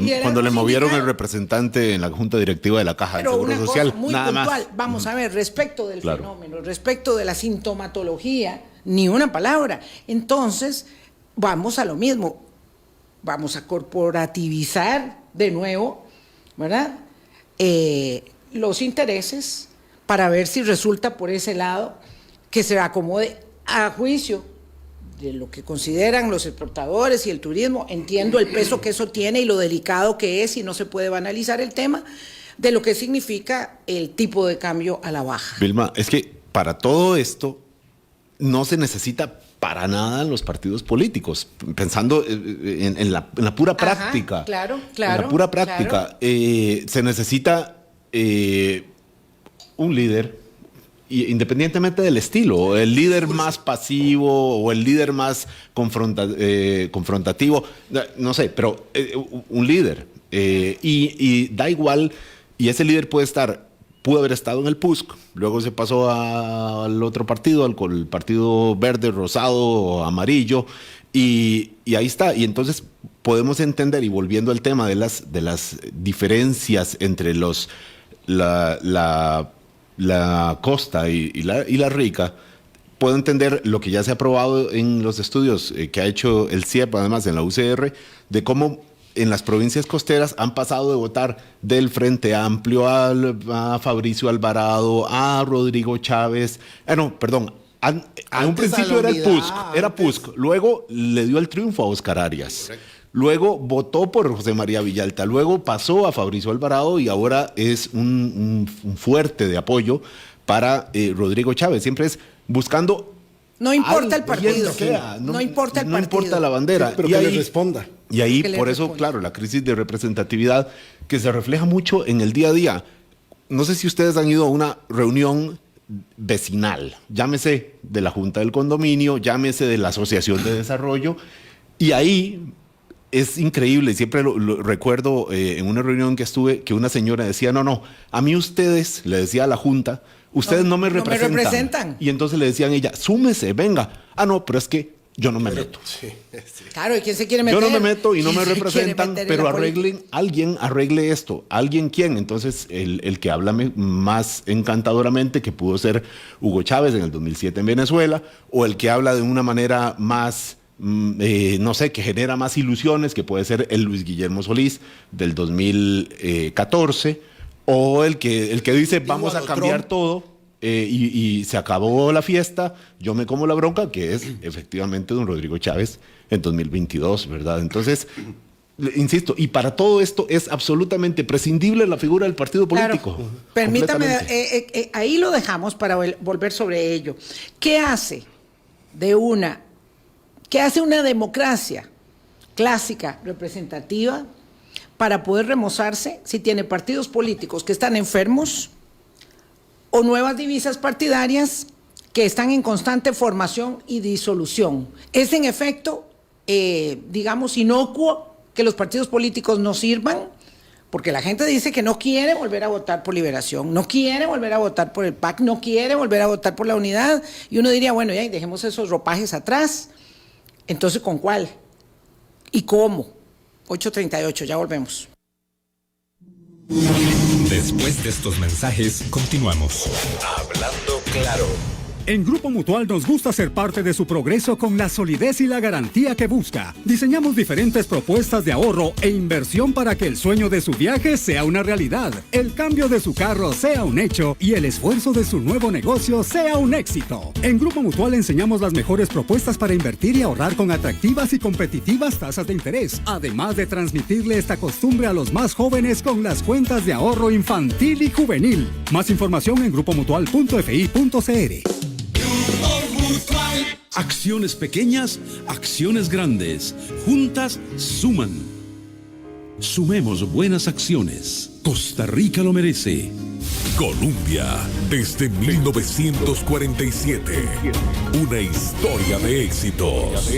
movieron el representante en la Junta Directiva de la Caja de Seguro Social, muy nada puntual. más. Vamos a ver, respecto del fenómeno, respecto de la sintomatología, ni una palabra. Entonces, vamos a lo mismo. Vamos a corporativizar de nuevo, ¿verdad? Los intereses para ver si resulta por ese lado que se acomode a juicio de lo que consideran los exportadores y el turismo. Entiendo el peso que eso tiene y lo delicado que es, y no se puede banalizar el tema de lo que significa el tipo de cambio a la baja. Vilma, es que para todo esto no se necesita para nada los partidos políticos, pensando en la pura práctica. Ajá, claro. En la pura práctica. Se necesita un líder, independientemente del estilo, el líder más pasivo o el líder más confrontativo, no sé, pero un líder. Y da igual, y ese líder pudo haber estado en el PUSC, luego se pasó al otro partido, al partido verde, rosado, amarillo, y ahí está. Y entonces podemos entender, y volviendo al tema de las diferencias entre la costa y la rica, puedo entender lo que ya se ha probado en los estudios que ha hecho el CIEP, además en la UCR, de cómo en las provincias costeras han pasado de votar del Frente Amplio a Fabricio Alvarado, a Rodrigo Chávez, en un principio era PUSC, luego le dio el triunfo a Oscar Arias. Correcto. Luego votó por José María Villalta, luego pasó a Fabricio Alvarado y ahora es un fuerte de apoyo para Rodrigo Chávez. Siempre es buscando... No importa el partido. No importa el partido. No importa la bandera. Sí, pero que le responda. Y ahí, por eso, claro, la crisis de representatividad que se refleja mucho en el día a día. No sé si ustedes han ido a una reunión vecinal, llámese de la Junta del Condominio, llámese de la Asociación de Desarrollo, y ahí... Es increíble, siempre lo recuerdo en una reunión que estuve, que una señora decía, no, a mí ustedes, le decía a la Junta, ustedes no me representan. Y entonces le decían a ella, súmese, venga. No, pero es que yo no me meto. Sí. Claro, ¿y quién se quiere meter? Yo no me meto y no me representan, pero alguien arregle esto. ¿Alguien quién? Entonces, el que habla más encantadoramente, que pudo ser Hugo Chávez en el 2007 en Venezuela, o el que habla de una manera más... no sé, que genera más ilusiones, que puede ser el Luis Guillermo Solís del 2014, o el que dice vamos a cambiar todo y se acabó la fiesta, yo me como la bronca, que es efectivamente don Rodrigo Chávez en 2022, ¿verdad? Entonces, insisto, y para todo esto es absolutamente prescindible la figura del partido político. Claro. Permítame, ahí lo dejamos para volver sobre ello. ¿Qué hace una democracia clásica, representativa, para poder remozarse si tiene partidos políticos que están enfermos o nuevas divisas partidarias que están en constante formación y disolución? Es en efecto, digamos, inocuo que los partidos políticos no sirvan, porque la gente dice que no quiere volver a votar por Liberación, no quiere volver a votar por el PAC, no quiere volver a votar por la Unidad, y uno diría, bueno, ya dejemos esos ropajes atrás. Entonces, ¿con cuál? ¿Y cómo? 8:38, ya volvemos. Después de estos mensajes, continuamos. Hablando claro. En Grupo Mutual nos gusta ser parte de su progreso con la solidez y la garantía que busca. Diseñamos diferentes propuestas de ahorro e inversión para que el sueño de su viaje sea una realidad, el cambio de su carro sea un hecho y el esfuerzo de su nuevo negocio sea un éxito. En Grupo Mutual enseñamos las mejores propuestas para invertir y ahorrar con atractivas y competitivas tasas de interés, además de transmitirle esta costumbre a los más jóvenes con las cuentas de ahorro infantil y juvenil. Más información en grupomutual.fi.cr. Acciones pequeñas, acciones grandes. Juntas suman. Sumemos buenas acciones. Costa Rica lo merece. Colombia, desde 1947. Una historia de éxitos.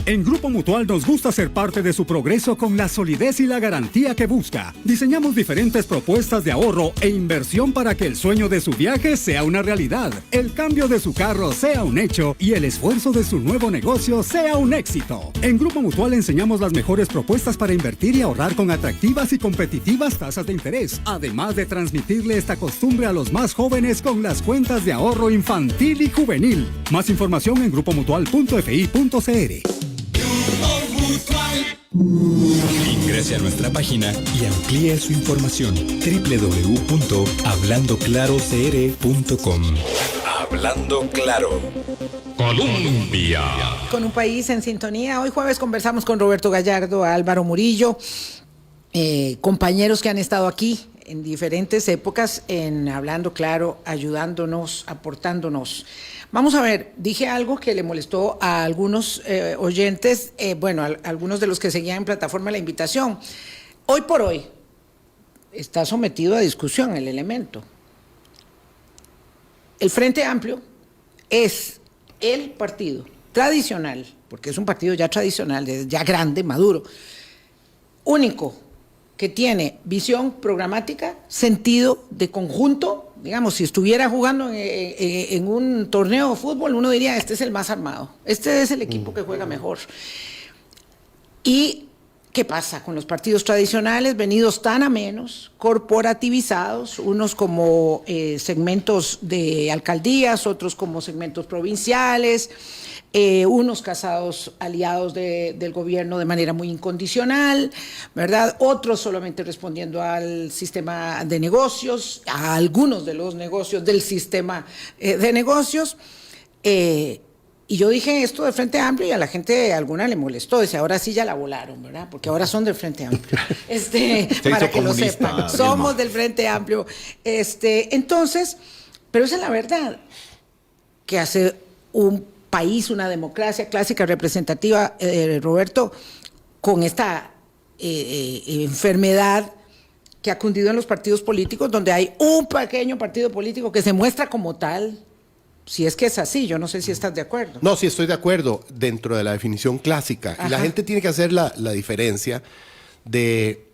En Grupo Mutual nos gusta ser parte de su progreso con la solidez y la garantía que busca. Diseñamos diferentes propuestas de ahorro e inversión para que el sueño de su viaje sea una realidad, el cambio de su carro sea un hecho y el esfuerzo de su nuevo negocio sea un éxito. En Grupo Mutual enseñamos las mejores propuestas para invertir y ahorrar con atractivas y competitivas tasas de interés, además de transmitirle esta costumbre a los más jóvenes con las cuentas de ahorro infantil y juvenil. Más información en grupomutual.fi.cr. Ingrese a nuestra página y amplíe su información. www.hablandoclarocr.com. Hablando Claro. Colombia. Con un país en sintonía. Hoy jueves conversamos con Roberto Gallardo, Álvaro Murillo, compañeros que han estado aquí en diferentes épocas en Hablando Claro, ayudándonos, aportándonos. Vamos a ver, dije algo que le molestó a algunos oyentes, a algunos de los que seguían en plataforma la invitación. Hoy por hoy está sometido a discusión el elemento. El Frente Amplio es el partido tradicional, porque es un partido ya tradicional, ya grande, maduro, único que tiene visión programática, sentido de conjunto. Digamos, si estuviera jugando en un torneo de fútbol, uno diría, este es el más armado, este es el equipo que juega mejor. ¿Y qué pasa con los partidos tradicionales, venidos tan a menos, corporativizados, unos como segmentos de alcaldías, otros como segmentos provinciales, unos casados aliados del gobierno de manera muy incondicional, ¿verdad? Otros solamente respondiendo al sistema de negocios, a algunos de los negocios del sistema de negocios. Y yo dije esto del Frente Amplio y a la gente alguna le molestó. Dice, ahora sí ya la volaron, ¿verdad? Porque ahora son del Frente Amplio. Para que lo sepan, somos del Frente Amplio. Entonces, pero esa es la verdad, que hace un país, una democracia clásica, representativa, Roberto, con esta enfermedad que ha cundido en los partidos políticos, donde hay un pequeño partido político que se muestra como tal. Si es que es así, yo no sé si estás de acuerdo. No, sí estoy de acuerdo dentro de la definición clásica. Ajá. Y la gente tiene que hacer la diferencia de,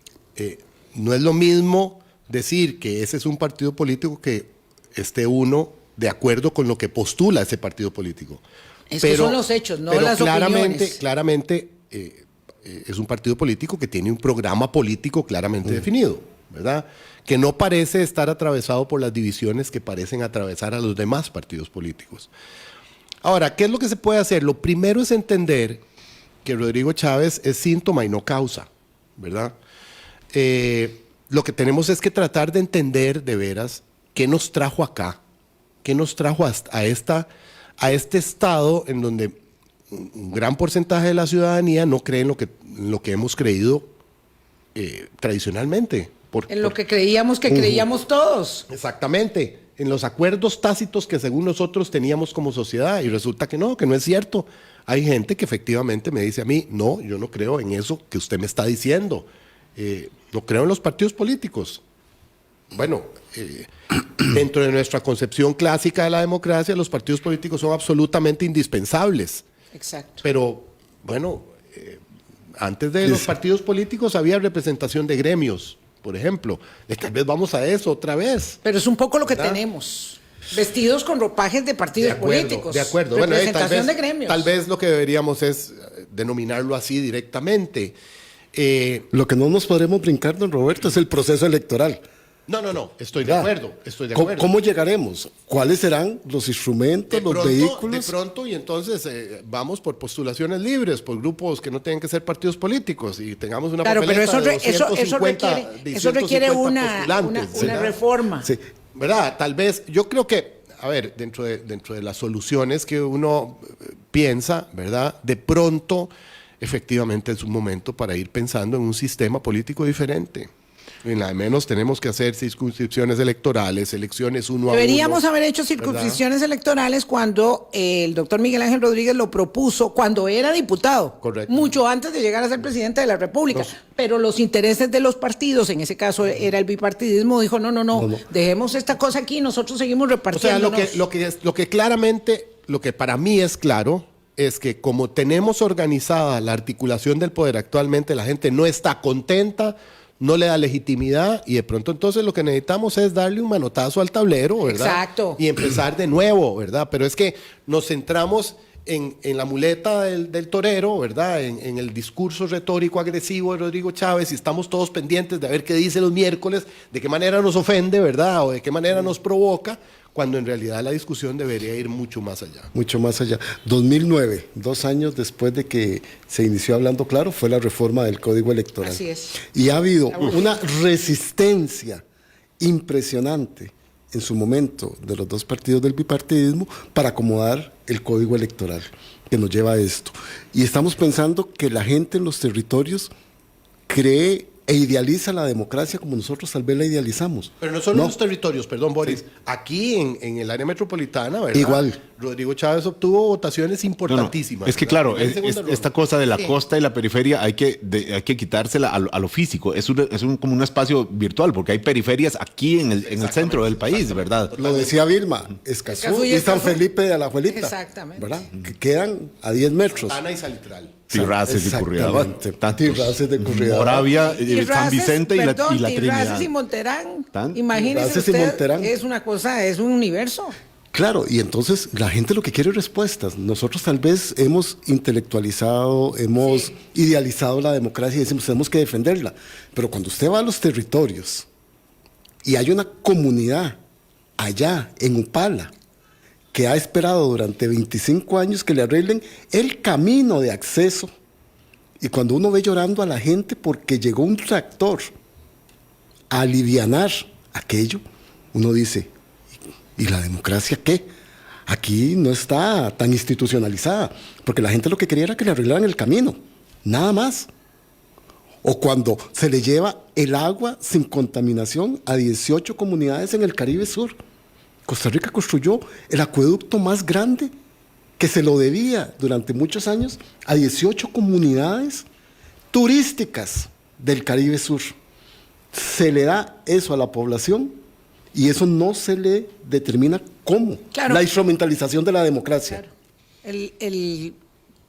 no es lo mismo decir que ese es un partido político que esté uno de acuerdo con lo que postula ese partido político. Que son los hechos, no las opiniones. Claramente es un partido político que tiene un programa político claramente definido, ¿verdad? Que no parece estar atravesado por las divisiones que parecen atravesar a los demás partidos políticos. Ahora, ¿qué es lo que se puede hacer? Lo primero es entender que Rodrigo Chávez es síntoma y no causa, ¿verdad? Lo que tenemos es que tratar de entender de veras qué nos trajo acá, qué nos trajo a este estado en donde un gran porcentaje de la ciudadanía no cree en lo que hemos creído tradicionalmente. En lo que creíamos creíamos todos. Exactamente, en los acuerdos tácitos que según nosotros teníamos como sociedad, y resulta que no es cierto. Hay gente que efectivamente me dice a mí, no, yo no creo en eso que usted me está diciendo, no creo en los partidos políticos. Bueno, dentro de nuestra concepción clásica de la democracia, los partidos políticos son absolutamente indispensables. Exacto. Pero, bueno, antes de los partidos políticos había representación de gremios, por ejemplo. Tal vez vamos a eso otra vez. Pero es un poco lo que tenemos. Vestidos con ropajes de partidos políticos. De acuerdo. Representación de gremios. Tal vez lo que deberíamos es denominarlo así directamente. Lo que no nos podremos brincar, don Roberto, es el proceso electoral. No, estoy de acuerdo. ¿Cómo llegaremos? ¿Cuáles serán los instrumentos, los vehículos? De pronto, y entonces vamos por postulaciones libres, por grupos que no tienen que ser partidos políticos, y tengamos una papeleta de 250, eso requiere una reforma. Sí. ¿Verdad? Tal vez, yo creo que, a ver, dentro de las soluciones que uno piensa, ¿verdad? De pronto, efectivamente es un momento para ir pensando en un sistema político diferente. En la de menos tenemos que hacer circunscripciones electorales, elecciones uno a uno. Deberíamos haber hecho circunscripciones electorales cuando el doctor Miguel Ángel Rodríguez lo propuso, cuando era diputado. Correcto. Mucho antes de llegar a ser presidente de la República. Pero los intereses de los partidos, en ese caso era el bipartidismo, dijo no, dejemos esta cosa aquí, nosotros seguimos repartiendo. O sea, lo que claramente, lo que para mí es claro, es que como tenemos organizada la articulación del poder actualmente, la gente no está contenta, no le da legitimidad y de pronto entonces lo que necesitamos es darle un manotazo al tablero, ¿verdad? Exacto. Y empezar de nuevo, ¿verdad? Pero es que nos centramos en la muleta del torero, ¿verdad? En el discurso retórico agresivo de Rodrigo Chávez y estamos todos pendientes de ver qué dice los miércoles, de qué manera nos ofende, ¿verdad? O de qué manera nos provoca, cuando en realidad la discusión debería ir mucho más allá. Mucho más allá. 2009, 2 años después de que se inició Hablando Claro, fue la reforma del Código Electoral. Así es. Y ha habido una resistencia impresionante en su momento de los dos partidos del bipartidismo para acomodar el Código Electoral que nos lleva a esto. Y estamos pensando que la gente en los territorios cree e idealiza la democracia como nosotros tal vez la idealizamos. Pero no solo en los territorios, perdón, Boris. Sí. Aquí en el área metropolitana, ¿verdad? Igual. Rodrigo Chávez obtuvo votaciones importantísimas. No. Es que claro, esta cosa de la costa y la periferia hay que quitársela a lo físico. Es como un espacio virtual, porque hay periferias aquí en el centro del país, ¿verdad? Lo decía Vilma, Escazú y San Felipe de Alajuelita. Exactamente. ¿Verdad? Que quedan a 10 metros. Ana y Salitral. Tirraces y Curridabat. Tirraces de Curridabat. Moravia, San Vicente y la Trinidad. Tirraces y Monterán. Imagínese usted, es una cosa, es un universo. Claro, y entonces la gente lo que quiere es respuestas. Nosotros tal vez hemos intelectualizado, hemos idealizado la democracia y decimos tenemos que defenderla. Pero cuando usted va a los territorios y hay una comunidad allá en Upala que ha esperado durante 25 años que le arreglen el camino de acceso, y cuando uno ve llorando a la gente porque llegó un tractor a alivianar aquello, uno dice, ¿y la democracia qué? Aquí no está tan institucionalizada, porque la gente lo que quería era que le arreglaran el camino, nada más. O cuando se le lleva el agua sin contaminación a 18 comunidades en el Caribe Sur. Costa Rica construyó el acueducto más grande que se lo debía durante muchos años a 18 comunidades turísticas del Caribe Sur. Se le da eso a la población y eso no se le determina cómo. Claro. La instrumentalización de la democracia. Claro.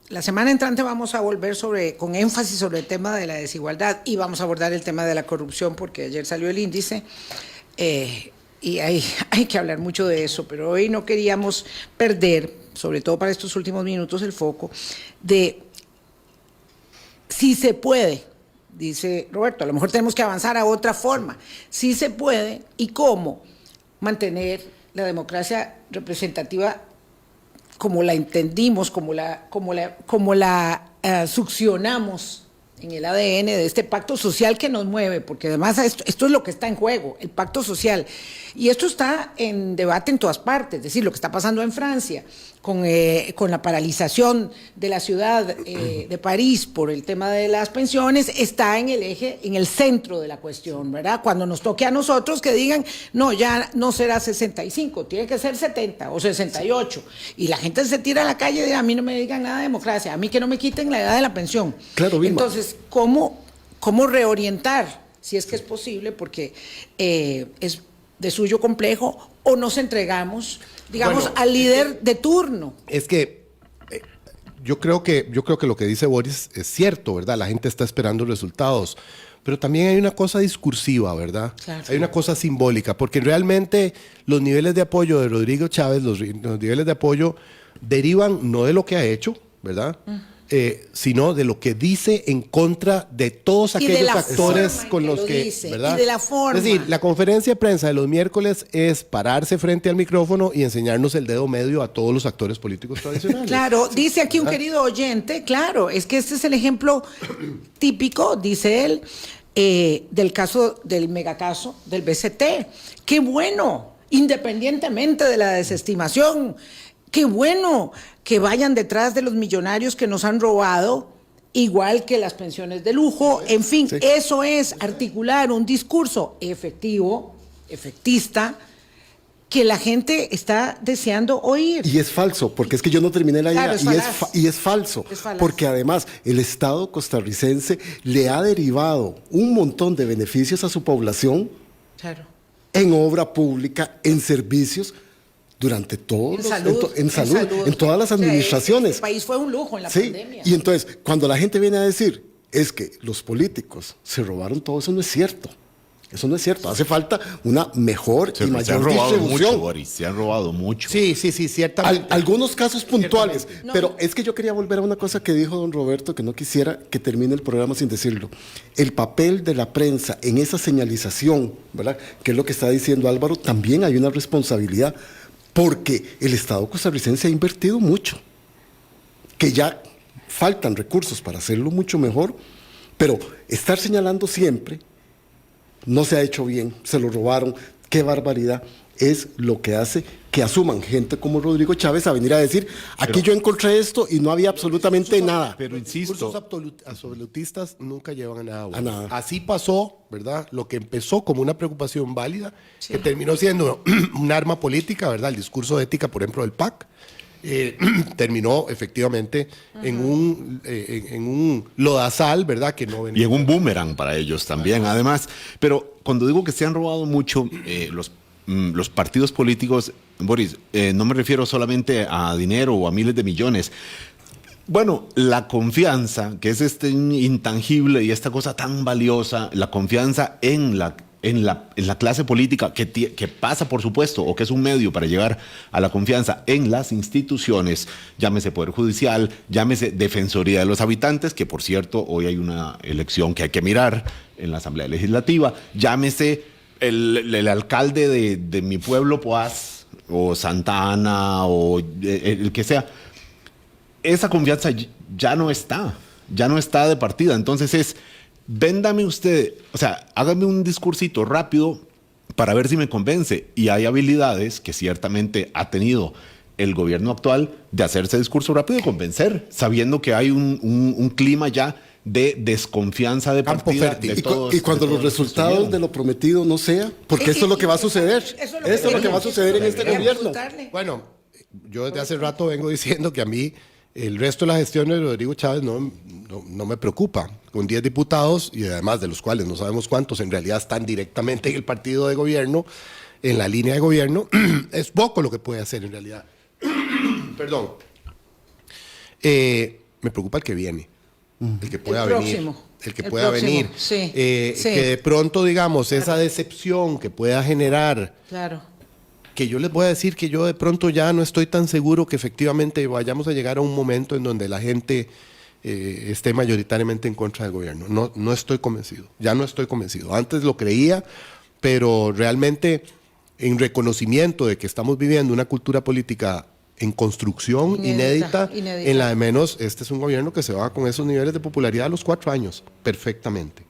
La semana entrante vamos a volver con énfasis sobre el tema de la desigualdad y vamos a abordar el tema de la corrupción porque ayer salió el índice. Y hay que hablar mucho de eso, pero hoy no queríamos perder, sobre todo para estos últimos minutos, el foco de si se puede, dice Roberto, a lo mejor tenemos que avanzar a otra forma, si se puede y cómo mantener la democracia representativa como la entendimos, como la succionamos en el ADN de este pacto social que nos mueve, porque además esto es lo que está en juego, el pacto social. Y esto está en debate en todas partes, es decir, lo que está pasando en Francia, con la paralización de la ciudad de París por el tema de las pensiones, está en el eje, en el centro de la cuestión, ¿verdad? Cuando nos toque a nosotros que digan, no, ya no será 65, tiene que ser 70 o 68. Y la gente se tira a la calle y dice, a mí no me digan nada de democracia, a mí que no me quiten la edad de la pensión. Claro, Vilma. Entonces, ¿cómo reorientar, si es que es posible, porque es de suyo complejo, o nos entregamos, digamos, al líder de turno? Es que yo creo que lo que dice Boris es cierto, ¿verdad? La gente está esperando resultados, pero también hay una cosa discursiva, ¿verdad? Claro. Hay una cosa simbólica, porque realmente los niveles de apoyo de Rodrigo Chávez, los niveles de apoyo derivan no de lo que ha hecho, ¿verdad? Sino de lo que dice en contra de todos aquellos actores con los que dice, ¿verdad? Y de la forma. Es decir, la conferencia de prensa de los miércoles es pararse frente al micrófono y enseñarnos el dedo medio a todos los actores políticos tradicionales. Claro, dice aquí un querido oyente, claro, es que este es el ejemplo típico, dice él, del megacaso del BCT. ¡Qué bueno! Independientemente de la desestimación, ¡qué bueno! Que vayan detrás de los millonarios que nos han robado, igual que las pensiones de lujo, en fin, sí. Eso es articular un discurso efectivo, efectista, que la gente está deseando oír. Y es falso, porque es que yo no terminé la idea, claro, y es falso, porque además el Estado costarricense le ha derivado un montón de beneficios a su población, claro, en obra pública, en servicios, durante todos en salud, en todas las administraciones. El país fue un lujo en la sí, pandemia. Y entonces, cuando la gente viene a decir es que los políticos se robaron todo, eso no es cierto. Eso no es cierto. Hace falta una mejor y mayor se han robado distribución. mucho, Boris, se han robado mucho. Sí, ciertamente. Algunos casos puntuales. No. Pero es que yo quería volver a una cosa que dijo don Roberto, que no quisiera que termine el programa sin decirlo. El papel de la prensa en esa señalización, ¿verdad? Que es lo que está diciendo Álvaro, también hay una responsabilidad, porque el Estado costarricense ha invertido mucho, que ya faltan recursos para hacerlo mucho mejor, pero estar señalando siempre no se ha hecho bien, se lo robaron, qué barbaridad, es lo que hace que asuman gente como Rodrigo Chávez a venir a decir, aquí yo encontré esto y no había absolutamente nada. Pero insisto, Discursos absolutistas nunca llevan a nada bueno. A nada. Así pasó, ¿verdad? Lo que empezó como una preocupación válida, que terminó siendo un arma política, ¿verdad? El discurso de ética, por ejemplo, del PAC, terminó efectivamente en un lodazal, ¿verdad? Que no venía. y en un boomerang para ellos también, además. Pero cuando digo que se han robado mucho los partidos políticos, Boris, no me refiero solamente a dinero o a miles de millones. Bueno, la confianza, que es este intangible y esta cosa tan valiosa, la confianza en la clase política que pasa, por supuesto, o que es un medio para llegar a la confianza en las instituciones, llámese Poder Judicial, llámese Defensoría de los Habitantes, que por cierto, hoy hay una elección que hay que mirar en la Asamblea Legislativa, llámese el alcalde de mi pueblo, Poás, o Santa Ana, o el que sea. Esa confianza ya no está de partida, entonces véndame usted, o sea, hágame un discursito rápido para ver si me convence. Y hay habilidades que ciertamente ha tenido el gobierno actual de hacerse discurso rápido y convencer, sabiendo que hay un clima ya de desconfianza de partida. Y cuando los resultados de lo prometido no sea, porque eso es lo que va a suceder. Eso es lo que va a suceder en este gobierno. Bueno, yo desde hace rato vengo diciendo que a mí el resto de la gestión de Rodrigo Chávez no me preocupa. Con 10 diputados, y además de los cuales no sabemos cuántos en realidad están directamente en el partido de gobierno, en la línea de gobierno, es poco lo que puede hacer en realidad. Perdón. Me preocupa el que viene, el que pueda venir. El que pueda venir. Sí, Que de pronto, digamos, esa decepción que pueda generar. Claro. Que yo les voy a decir que yo de pronto ya no estoy tan seguro que efectivamente vayamos a llegar a un momento en donde la gente esté mayoritariamente en contra del gobierno. No estoy convencido, ya no estoy convencido. Antes lo creía, pero realmente en reconocimiento de que estamos viviendo una cultura política en construcción inédita. En la de menos, este es un gobierno que se va con esos niveles de popularidad a los 4 años, perfectamente.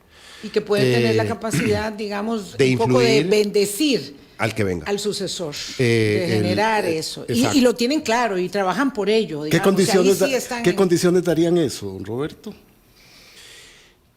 Y que puede tener la capacidad, digamos, de un poco de influir bendecir al que venga, al sucesor, de generar eso. Y lo tienen claro y trabajan por ello. Digamos. ¿Qué condiciones darían eso, don Roberto?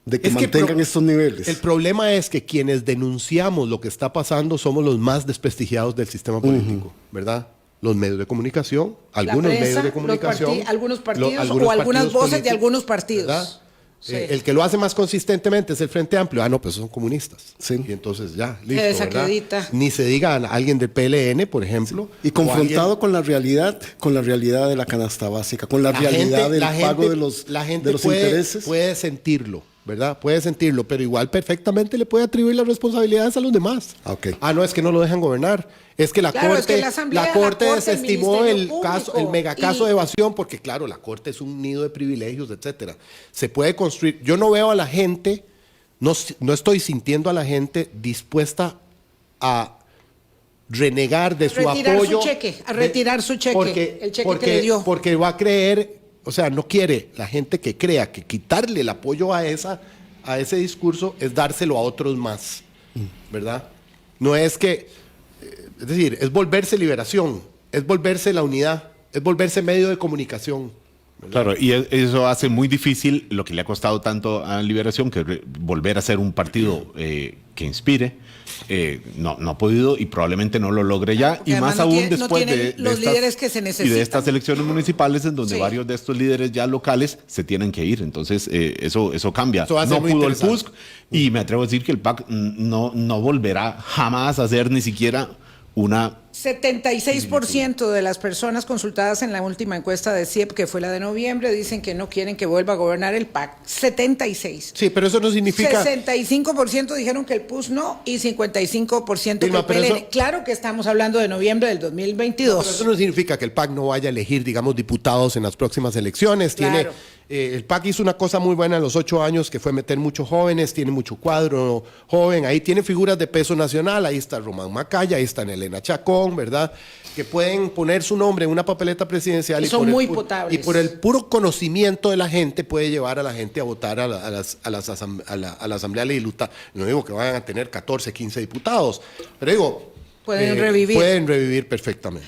De que mantengan estos niveles. El problema es que quienes denunciamos lo que está pasando somos los más desprestigiados del sistema político, ¿verdad? Los medios de comunicación, algunos medios de comunicación, algunos partidos o algunas voces de algunos partidos. Sí. El que lo hace más consistentemente es el Frente Amplio. No, pues son comunistas. Sí. Y entonces ya, listo, se desacredita. ¿verdad? Ni se diga a alguien del PLN, por ejemplo. Y confrontado con la realidad de la canasta básica, con la realidad del pago de los intereses. Puede sentirlo, ¿verdad? Puede sentirlo, pero igual perfectamente le puede atribuir las responsabilidades a los demás. Okay. No es que no lo dejan gobernar. Es que la Corte desestimó el megacaso de evasión, porque claro, la Corte es un nido de privilegios, etcétera. Se puede construir. Yo no veo a la gente, no estoy sintiendo a la gente dispuesta a renegar de su apoyo. A retirar su cheque, el cheque que le dio. Porque va a creer, o sea, no quiere la gente que crea que quitarle el apoyo a ese discurso es dárselo a otros más, ¿verdad? No es que... Es decir, es volverse liberación, es volverse la unidad, es volverse medio de comunicación. ¿verdad? Claro, y eso hace muy difícil lo que le ha costado tanto a Liberación, que volver a ser un partido que inspire. No ha podido y probablemente no lo logre ya. Y más aún después de los líderes que se necesitan. Y de estas elecciones municipales en donde varios de estos líderes ya locales se tienen que ir. Entonces eso cambia. No pudo el PUSC y me atrevo a decir que el PAC no volverá jamás a ser ni siquiera una 76% de las personas consultadas en la última encuesta de CIEP, que fue la de noviembre, dicen que no quieren que vuelva a gobernar el PAC. 76. Sí, pero eso no significa... 65% dijeron que el PUS no y 55% que Vilma, el pero PLN. eso- Claro que estamos hablando de noviembre del 2022. Pero eso no significa que el PAC no vaya a elegir, digamos, diputados en las próximas elecciones. Claro. El PAC hizo una cosa muy buena en los 8 años, que fue meter muchos jóvenes, tiene mucho cuadro joven, ahí tiene figuras de peso nacional, ahí está Román Macaya, ahí está Elena Chacón, ¿verdad? Que pueden poner su nombre en una papeleta presidencial. Y son por el muy pu- potables. Y por el puro conocimiento de la gente puede llevar a la gente a votar a la Asamblea Legislativa. No digo que vayan a tener 14, 15 diputados, pero digo... Pueden revivir. Pueden revivir perfectamente.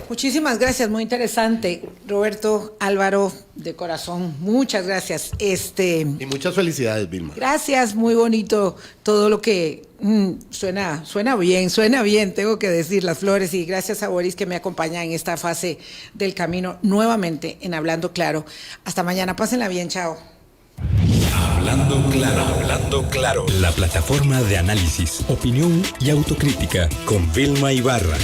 Muchísimas gracias, muy interesante. Roberto, Álvaro, de corazón, muchas gracias. Y muchas felicidades, Vilma. Gracias, muy bonito todo lo que suena bien, tengo que decir, las flores, y gracias a Boris que me acompaña en esta fase del camino nuevamente en Hablando Claro. Hasta mañana, pásenla bien, chao. Hablando claro. La plataforma de análisis, opinión y autocrítica con Vilma Ibarra.